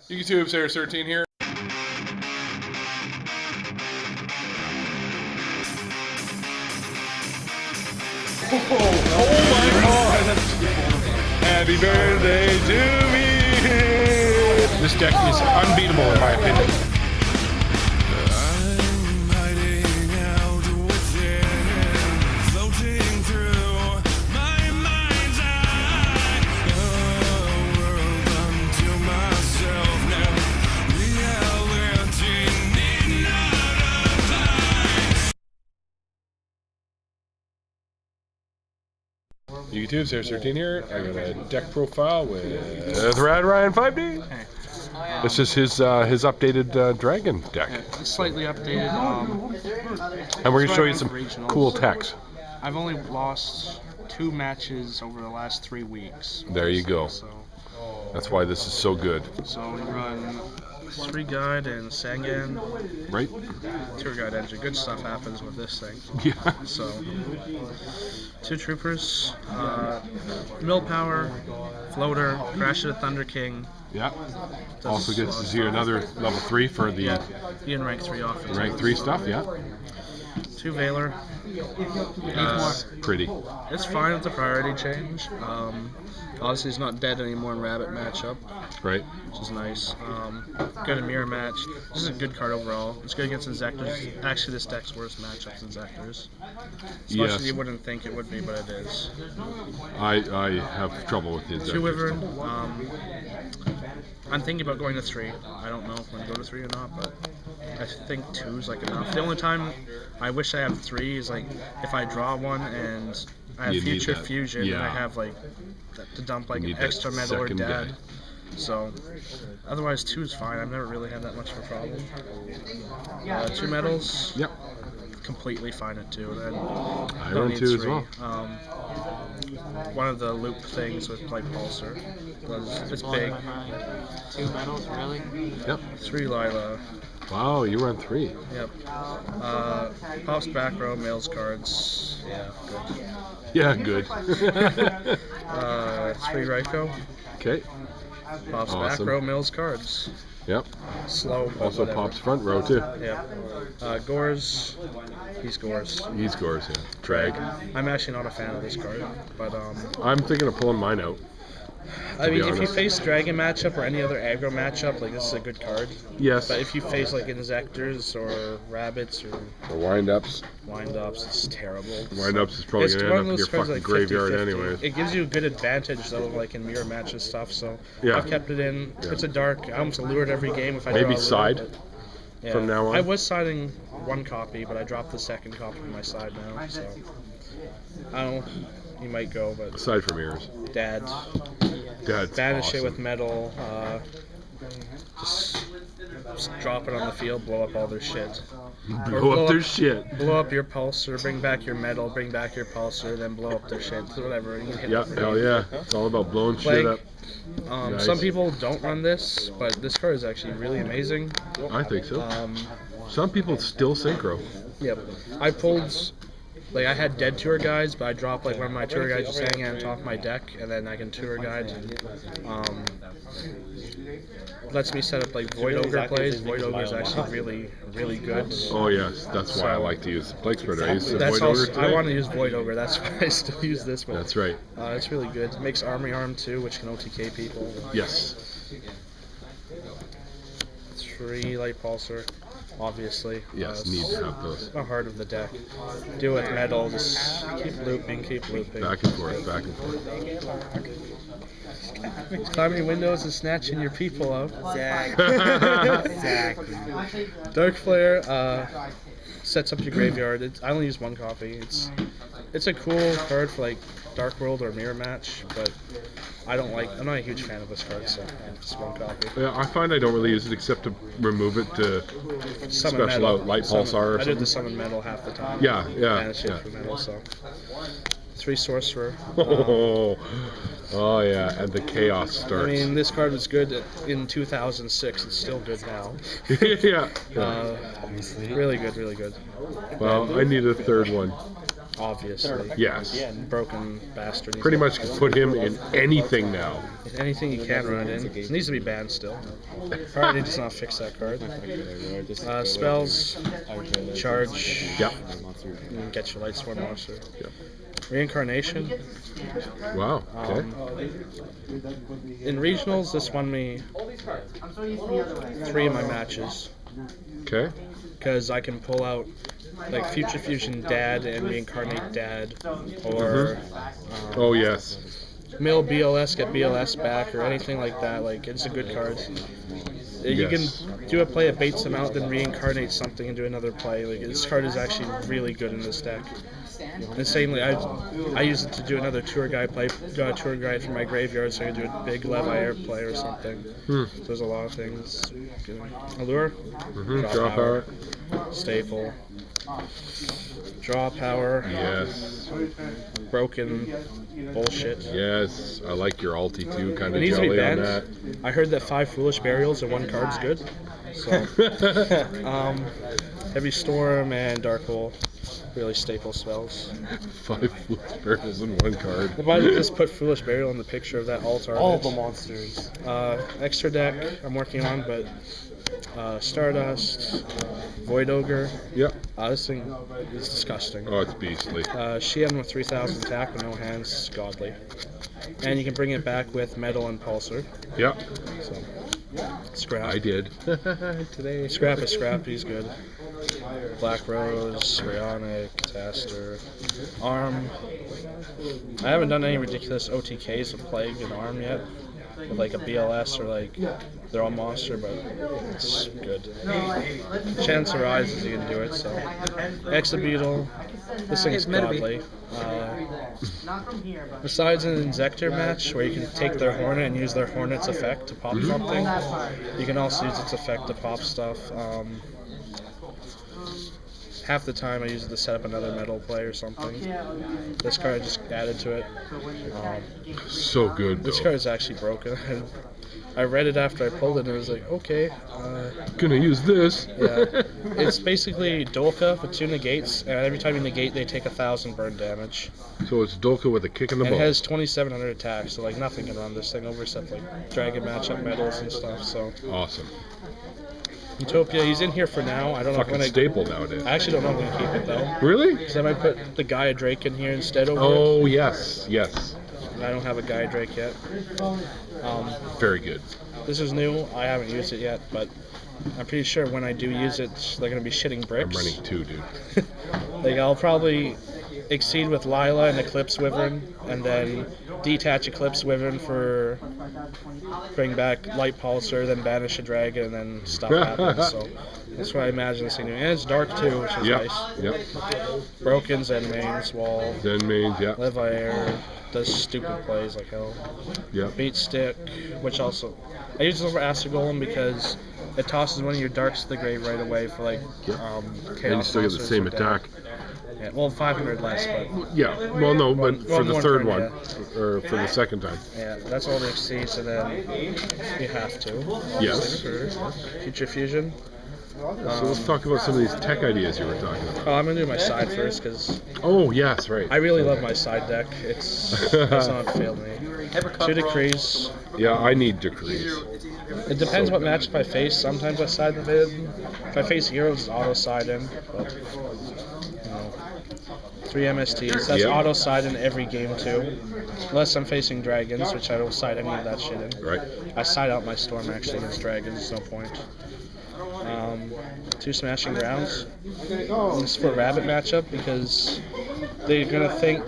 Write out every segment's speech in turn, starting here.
YouTube, Sarah 13 here. Oh my God! Happy birthday to me! This deck is unbeatable in my opinion. YouTube, Sarah 13 here. I got a deck profile with Rad Ryan 5D. This is his updated Dragon deck. It's slightly updated. And we're going to show you some cool techs. I've only lost 2 matches over the last 3 weeks. There you go. So That's why this is so good. we run 3 guide and Sangan. Right? Tour guide engine. Good stuff happens with this thing. Yeah. So 2 troopers, mill power, floater, crash of the Thunder King. Yeah. Also gets to see another level 3 for the Ian rank 3 off. rank 3 stuff, yeah. 2 Valor. Pretty. It's fine with the priority change. Obviously, he's not dead anymore in Rabbit matchup, Right. which is nice. Good in Mirror match. This is a good card overall. It's good against Inzectors. Actually, this deck's worst matchup is Inzectors. As much as you wouldn't think it would be, but it is. I have trouble with the 2 Wyvern. I'm thinking about going to 3. I don't know if I'm going to go to 3 or not, but I think 2 is like enough. The only time I wish I had 3 is like if I draw one and I have Future Fusion and I have like to dump like an extra metal or dad. Guy. So otherwise 2 is fine. I've never really had that much of a problem. 2 metals. Yep. Completely fine at 2. Then I don't run need 2 as 3. well. One of the loop things with like Pulsar was it's big. 2 metals, really? Yep. 3 Lila. Wow, you run 3. Yep. Pops back row, mails cards. Yeah, good. 3 Ryko. Okay. Pops back row, mails cards. Yep. Slow. Also whatever. pops front row too. Yep. Gores. He's Gores. He scores, yeah. Drag. I'm actually not a fan of this card, but I'm thinking of pulling mine out. I mean, if you face Dragon matchup or any other aggro matchup, like this is a good card. Yes. But if you face like Inzectors or Rabbits or Wind-ups. Wind-ups, it's terrible. Wind-ups is probably It's going to one end of up in your those cards fucking like graveyard 50-50. anyways. It gives you a good advantage though, like in mirror match and stuff. So Yeah. I've kept it in. Yeah. It's a dark. I almost lure it every game if I Maybe draw a side lure, but, from now on. I was siding 1 copy, but I dropped the 2nd copy from my side now. So I don't know. You might go, but Aside from mirrors. Dad. That's Banish awesome. it with metal. Just drop it on the field, blow up all their shit. Blow up their shit. Blow up your pulsar, bring back your metal, bring back your pulsar, then blow up their shit. Whatever. You can hit Yeah, them. hell yeah. It's all about blowing shit up. Nice. Some people don't run this, but this card is actually really amazing. I think so. Some people still synchro. Yep. I pulled, like I had dead tour guides, but I dropped like one of my tour guides just hanging on top of my deck, and then I can tour guide. Lets me set up like Void Ogre plays. Void Ogre is actually really, really good. Oh yes, that's why I like to use the Plague Spreader. I use the That's Void Ogre also, today. I want to use Void Ogre, that's why I still use this one. That's right. It's really good. It makes Army Arm too, which can OTK people. Yes. 3 Light Pulsar, obviously. Yes, need to have those. The heart of the deck. Do it with metal, just keep looping, keep looping. Back and forth, back and forth. Climbing windows and snatching your people out. Exactly. Dark Flare sets up your graveyard. I only use 1 copy. It's a cool card for like Dark World or Mirror Match, but I'm not a huge fan of this card, so just 1 copy. Yeah, I find I don't really use it except to remove it to Summon special metal. out Light Pulsar or I did something. the summon metal half the time. Yeah, yeah, Banish it yeah. for metal, so 3 Sorcerer. Oh yeah, and the chaos starts. I mean, this card was good in 2006. It's still good now. yeah. Really good, really good. Well, I need a 3rd one. obviously. Yes. Broken bastard. Pretty much can put him in anything now. Anything you can run in. It needs to be banned still. Alright, does not fix that card. Spells, charge, Yep. and get your Lightsworn monster. Yep. Reincarnation. Wow. Okay. In regionals, this won me 3 of my matches. Okay. Because I can pull out like Future Fusion Dad and Reincarnate Dad, or Oh yes. mill BLS, get BLS back, or anything like that. Like, it's a good card. You Yes. can do a play that baits them out, then reincarnate something and do another play. Like, this card is actually really good in this deck. Insanely, I use it to do another tour guide play. Got a tour guide for my graveyard, so I can do a big Leviair play or something. So there's a lot of things. Allure, Draw power. staple, draw power, Yes. broken bullshit. Yes. I like your ulti too. Kind It of needs to be jelly on banned. that. I heard that 5 Foolish Burials and 1 card's good. So, Heavy Storm and Dark Hole, really staple spells. 5 foolish barrels in 1 card. If I just put Foolish Burial in the picture of that altar. All the monsters. Extra deck I'm working on, but Stardust, Void Ogre. Yep. This thing is disgusting. Oh, it's beastly. Shion with 3,000 attack with no hands, godly. And you can bring it back with Metal and Pulsar. Yep. So, Scrap. I did. Today. Scrap is Scrap, he's good. Black Rose, Rayonic, Caster, Arm. I haven't done any ridiculous OTKs of Plague and Arm yet. With like a BLS or like their own monster, but it's good. Chance arises, you can do it, so. Exabeetle. This thing's godly. Besides an Insector match where you can take their Hornet and use their Hornet's effect to pop something, you can also use its effect to pop stuff. Half the time I use it to set up another metal play or something. This card I just added to it. So good, though. This card is actually broken. I read it after I pulled it and it was like, okay. Gonna use this. Yeah. It's basically Dolka with 2 negates, and every time you negate, they take 1,000 burn damage. So it's Dolka with a kick in the And ball. it has 2,700 attacks, so like nothing can run this thing over except like Dragon matchup medals and stuff. So Awesome. Utopia, he's in here for now. I don't know if I'm Fucking gonna. staple nowadays. I actually don't know if I'm gonna keep it though. Really? Because I might put the Gaia Drake in here instead over Oh, yes. Yes. it. I don't have a Gaia Drake yet. Very good. This is new. I haven't used it yet, but I'm pretty sure when I do use it, they're gonna be shitting bricks. I'm running 2, dude. Like, I'll probably exceed with Lila and Eclipse Wyvern, and then detach Eclipse Wyvern for bring back Light Pulsar, then banish a dragon, and then stuff happens. So that's what I imagine this thing doing. And it's dark too, which is Yep. nice. Yep. Broken Zen mains, wall, Zen mains, yeah. Leviair, does stupid plays like hell. Yep. Beat Stick, which also I use it over Aster Golem because it tosses one of your darks to the grave right away for like Chaos And you still get the monsters same or death. attack. Yeah, well, 500 less, but Yeah. Well, no, but for one the more third turn, one. yeah. Or for the second time. yeah, that's all the exceeds, and then you have to. Yes. For Future Fusion. So let's talk about some of these tech ideas you were talking about. Oh, I'm gonna do my side first because Oh, yes, right. I really love my side deck. It's not failed me. 2 decrees. Yeah, I need decrees. It depends what matchup I face. Sometimes I side them in. If I face heroes, it's auto side in. But, you know, 3 MSTs. That's Yep. auto side in every game too. Unless I'm facing dragons, which I don't side any of that shit in. Right. I side out my storm actually against dragons. There's no point. 2 smashing grounds. This is for a rabbit matchup because they're gonna think,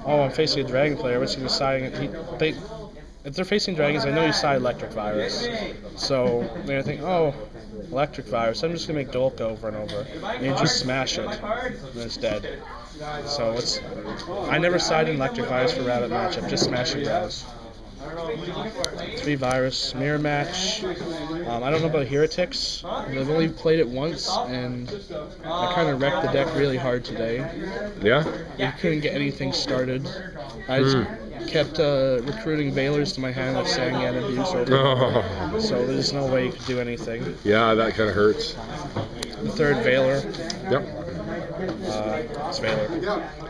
oh, I'm facing a dragon player. What's he deciding? If they're facing dragons, I know you side electric virus. So they're gonna think, oh, electric virus. I'm just gonna make Dolka over and over. And you just smash it, and it's dead. So I never side in electric virus for rabbit matchup. Just smashing grounds. 3 virus mirror match. I don't know about heretics. I've only played it once, and I kind of wrecked the deck really hard today. Yeah? You couldn't get anything started. kept recruiting Valors to my hand with Sangan abuse over. Oh. So there's no way you could do anything. Yeah, that kind of hurts. The third Valor. Yep. It's Valor.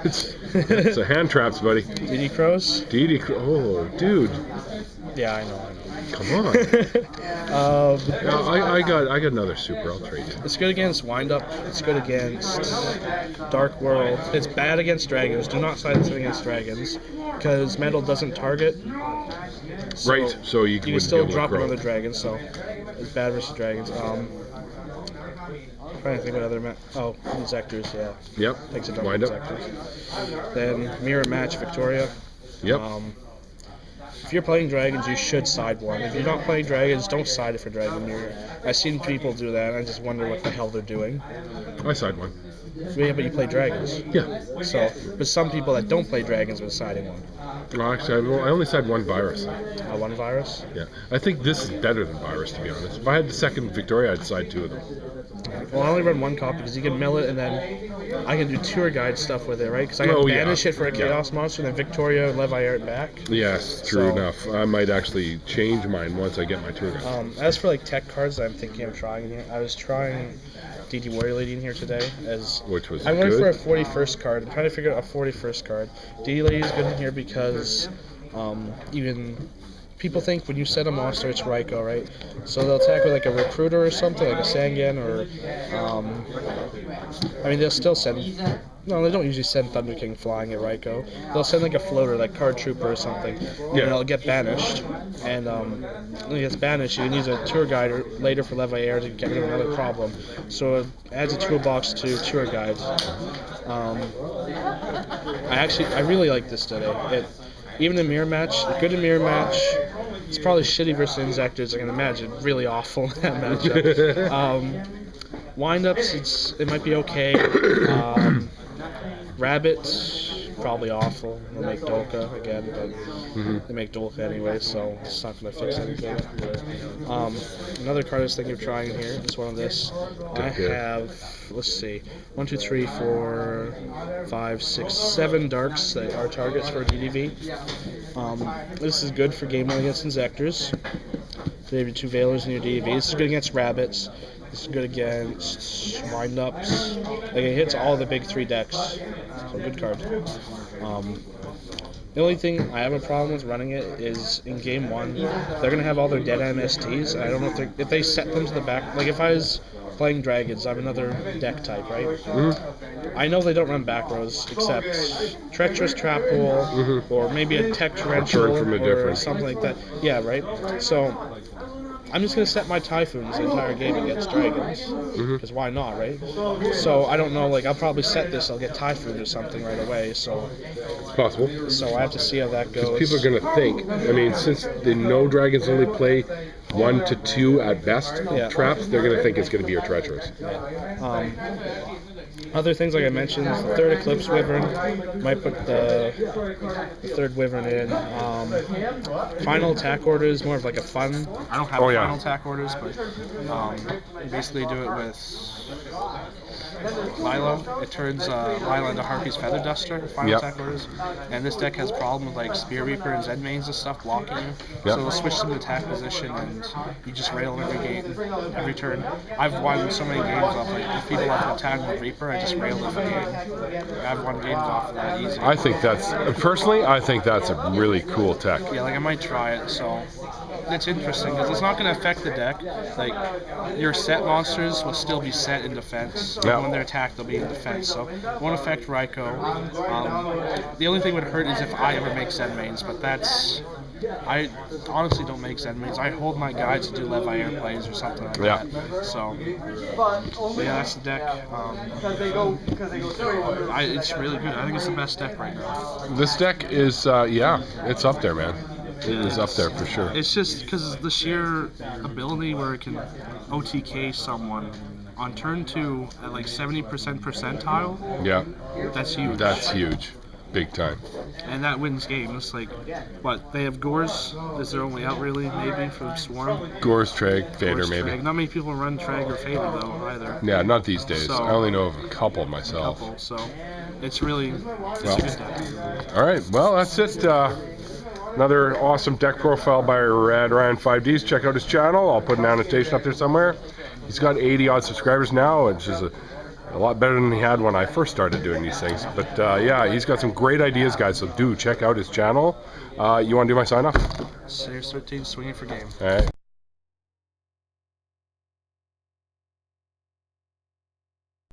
It's a hand traps, buddy. DD Crows? Oh, dude. Yeah, I know. Come on. I got another super. I'll trade you. It's good against Windup. It's good against Dark World. It's bad against Dragons. Do not side it against Dragons, because metal doesn't target. So Right. So you can still drop another dragon. So it's bad versus Dragons. Trying to think what other these Ectors, yeah. Yep. Takes a dump Wind on up. Ectors. Then mirror match Victoria. Yep. If you're playing Dragons, you should side one. If you're not playing Dragons, don't side it for Dragon Mirror. I've seen people do that, and I just wonder what the hell they're doing. I side one. Yeah, but you play Dragons. Yeah. So, but some people that don't play Dragons are siding one. Well, actually, I only side one virus. One virus? Yeah. I think this is better than virus, to be honest. If I had the second Victoria, I'd side two of them. Well, I only run one copy because you can mill it, and then I can do tour guide stuff with it, right? Because I can banish it for a Chaos monster, and then Victoria and Leviathan back. Yes, true enough. I might actually change mine once I get my tour guide. As for like tech cards that I'm thinking of trying in here, I was trying DD Warrior Lady in here today. Which was I went good. for a 41st card. I'm trying to figure out a 41st card. DD Lady is good in here because even people think when you set a monster, it's Raikou, right? So they'll attack with like a Recruiter or something, like a Sangan, or they'll still send. No, they don't usually send Thunder King flying at Raikou. They'll send like a floater, like Card Trooper or something. And it'll get banished. And when it gets banished, you can use a tour guide later for Leviathan to get rid of another problem. So it adds a toolbox to tour guides. I really like this today. Even in mirror match, good in mirror match. It's probably shitty versus Insectors, I can imagine. Really awful in that matchup. Windups, it might be okay. Rabbits, probably awful. They'll make Dolka again, but they make Dolka anyway, so it's not going to fix anything. Another card I was thinking of trying here is one of this. I have, let's see, 1, 2, 3, 4, 5, 6, 7 darks that are targets for DDV. This is good for game 1 against Insectors. Maybe 2 Valors in your DDV. This is good against Rabbits. This is good against Windups. Like, it hits all the big 3 decks. So, good card. The only thing I have a problem with running it is in game 1, they're going to have all their dead MSTs. And I don't know if they set them to the back. Like, if I was playing Dragons, I'm another deck type, right? I know they don't run back rows, except Treacherous Trap Hole, or maybe a Tech Torrential, or something like that. Yeah, right? So I'm just going to set my Typhoons the entire game against Dragons, because why not, right? So I don't know, like, I'll probably set this, I'll get Typhoon or something right away, so it's possible. So I have to see how that goes. People are going to think, I mean, since they know Dragons only play 1 to 2 at best traps, they're going to think it's going to be your Treacherous. Other things, like I mentioned, the third Eclipse Wyvern. Might put the third Wyvern in. Final attack order is more of like a fun. I don't have final attack orders, but you basically do it with Lilo. It turns Lilo into Harpy's Feather Duster, final attack orders. And this deck has problem with like Spear Reaper and Zedmanes and stuff blocking you. So they'll switch them to attack position and you just rail every game, every turn. I've won so many games off, like, if people have to attack with Reaper, I just rail every game. I've won games off of that easy. I think that's a really cool tech. Yeah, like I might try it, so it's interesting because it's not going to affect the deck. Like, your set monsters will still be set in defense. When they're attacked, they'll be in defense, so it won't affect Raikou. The only thing would hurt is if I ever make Zedmanes, but I honestly don't make Zedmanes. I hold my guides to do Leviathan plays or something like that. So yeah, that's the deck. It's really good. I think it's the best deck right now. This deck is, it's up there, man. It is up there for sure. It's just because the sheer ability where it can OTK someone on turn 2 at like 70% percentile. Yeah. That's huge. That's huge. Big time. And that wins games. Like, what, they have Gores? Is their only out, really, maybe, for Swarm? Gores, Treg, Fader, maybe. Treg. Not many people run Treg or Fader, though, either. Yeah, not these days. So, I only know of a couple myself. So it's really, it's a good deck. All right, well, that's it. Another awesome deck profile by Rad Ryan 5Ds. Check out his channel. I'll put an annotation up there somewhere. He's got 80 odd subscribers now, which is a lot better than he had when I first started doing these things. But yeah, he's got some great ideas, guys, so do check out his channel. You want to do my sign off? Series 13, swinging for game. All right.